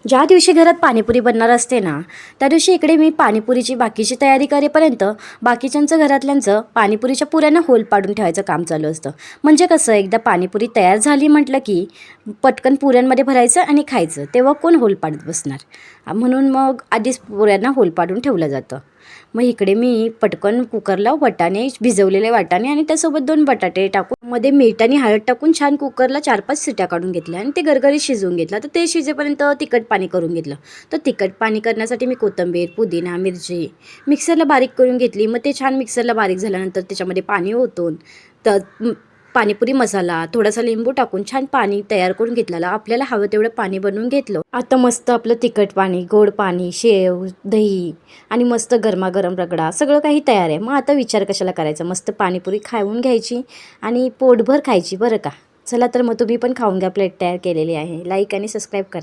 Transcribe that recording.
ज्या दिवशी घरात पाणीपुरी बनणार असते ना, त्या दिवशी इकडे मी पाणीपुरीची बाकीची तयारी करेपर्यंत बाकीच्यांचं घरातल्यांचं पाणीपुरीच्या पुऱ्यांना होल पाडून ठेवायचं काम चालू असतं. म्हणजे कसं, एकदा पाणीपुरी तयार झाली म्हटलं की पटकन पुऱ्यांमध्ये भरायचं आणि खायचं. तेव्हा कोण होल पाडत बसणार, म्हणून मग आधीच पुऱ्यांना होल पाडून ठेवलं जातं. मग इकडे मी पटकन कुकरला वाटाणे, भिजवलेले वाटाणे आणि त्यासोबत 2 बटाटे टाकून मध्ये मीठ आणि हळद टाकून छान कुकरला 4-5 शिट्या काढून घेतल्या आणि ते गरगरीत शिजवून घेतलं. तर ते शिजेपर्यंत तिखट पाणी करून घेतलं. तर तिखट पाणी करण्यासाठी मी कोथिंबीर, पुदिना, मिरची मिक्सरला बारीक करून घेतली. मग ते छान मिक्सरला बारीक झाल्यानंतर त्याच्यामध्ये पाणी ओतून तर पाणीपुरी मसाला, थोडासा लिंबू टाकून छान पाणी तयार करून घेतलेलं. आपल्याला हवं तेवढं पाणी बनवून घेतलं. आता मस्त आपलं तिखट पाणी, गोड पाणी, शेव, दही आणि मस्त गरमागरम रगडा सगळं काही तयार आहे. मग आता विचार कशाला करायचा, मस्त पाणीपुरी खाऊन घ्यायची आणि पोटभर खायची बरं का. चला तर मग तुम्ही पण खाऊन घ्या. प्लेट तयार केलेली आहे. लाईक आणि सबस्क्राईब करा.